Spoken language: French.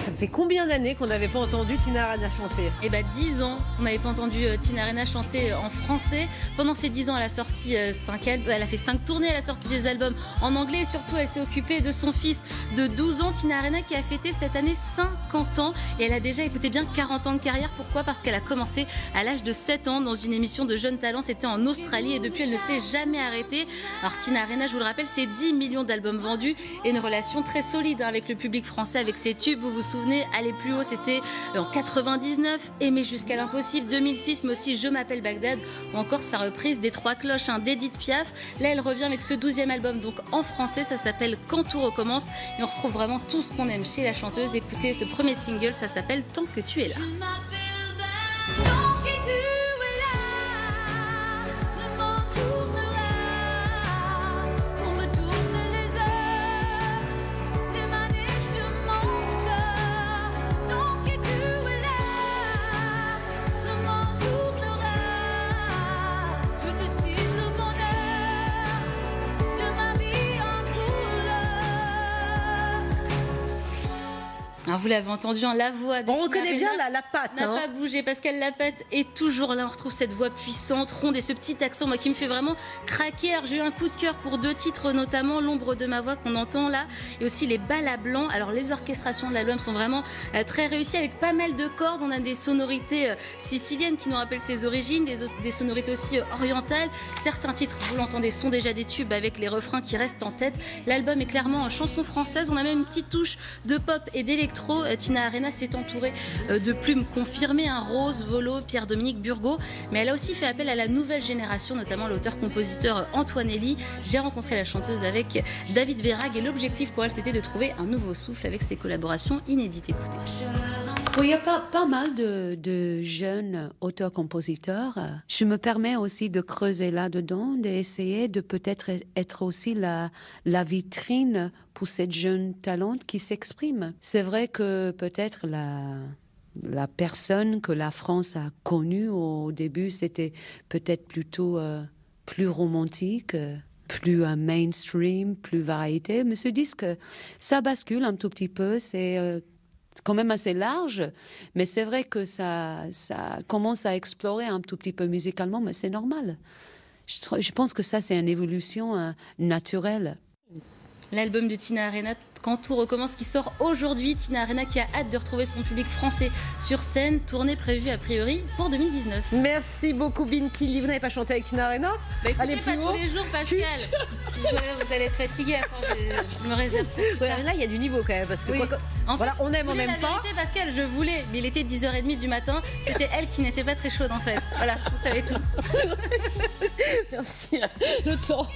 Ça fait combien d'années qu'on n'avait pas entendu Tina Arena chanter? Eh bien 10 ans, on n'avait pas entendu Tina Arena chanter en français. Pendant ces 10 ans, elle a sorti elle a fait 5 tournées, elle a sorti des albums en anglais et surtout elle s'est occupée de son fils de 12 ans, Tina Arena, qui a fêté cette année 50 ans et elle a déjà, écoutez bien, 40 ans de carrière. Pourquoi? Parce qu'elle a commencé à l'âge de 7 ans dans une émission de jeunes talents, c'était en Australie et depuis elle ne s'est jamais arrêtée. Alors Tina Arena, je vous le rappelle, c'est 10 millions d'albums vendus et une relation très solide avec le public français, avec ses tubes. Vous vous souvenez, aller plus haut, c'était en 99, Aimer jusqu'à l'impossible, 2006, mais aussi Je m'appelle Bagdad, ou encore sa reprise des Trois Cloches, d'Edith Piaf. Là, elle revient avec ce 12e album, donc en français, ça s'appelle Quand tout recommence, et on retrouve vraiment tout ce qu'on aime chez la chanteuse. Écoutez, ce premier single, ça s'appelle Tant que tu es là. Alors vous l'avez entendu, la voix de On Tina reconnaît bien Arena la patte. n'a pas bougé. Pascal Lapate est toujours là. On retrouve cette voix puissante, ronde et ce petit accent, moi, qui me fait vraiment craquer. Alors j'ai eu un coup de cœur pour 2 titres, notamment L'ombre de ma voix qu'on entend là, et aussi Les balles à blanc. Alors les orchestrations de l'album sont vraiment très réussies, avec pas mal de cordes. On a des sonorités siciliennes qui nous rappellent ses origines, des sonorités aussi orientales. Certains titres, vous l'entendez, sont déjà des tubes avec les refrains qui restent en tête. L'album est clairement en chanson française. On a même une petite touche de pop et d'électro. Tina Arena s'est entourée de plumes confirmées, Rose, Volo, Pierre-Dominique Burgot, mais elle a aussi fait appel à la nouvelle génération, notamment l'auteur-compositeur Antoine Elie. J'ai rencontré la chanteuse avec David Verrag et l'objectif pour elle, c'était de trouver un nouveau souffle avec ses collaborations inédites. Écoutez. Oui, il y a pas mal de jeunes auteurs-compositeurs. Je me permets aussi de creuser là-dedans, d'essayer de peut-être être aussi la vitrine pour cette jeune talente qui s'exprime. C'est vrai que peut-être la personne que la France a connue au début, c'était peut-être plutôt plus romantique, plus mainstream, plus variété. Mais ce disque, ça bascule un tout petit peu, c'est quand même assez large, mais c'est vrai que ça commence à explorer un tout petit peu musicalement, mais c'est normal. Je pense que ça, c'est une évolution naturelle. L'album de Tina Arena, Quand tout recommence, qui sort aujourd'hui. Tina Arena qui a hâte de retrouver son public français sur scène, tournée prévue a priori pour 2019. Merci beaucoup Binti. Vous n'avez pas chanté avec Tina Arena? Écoutez, allez pas tous les jours, Pascal. Si vous allez être fatigué, je me réserve. Là, il y a du niveau quand même, parce que oui. En fait, on aime, on n'aime pas. La vérité, Pascal, je voulais, mais il était 10h30 du matin. C'était elle qui n'était pas très chaude en fait. Voilà, vous savez tout. Merci. Le temps.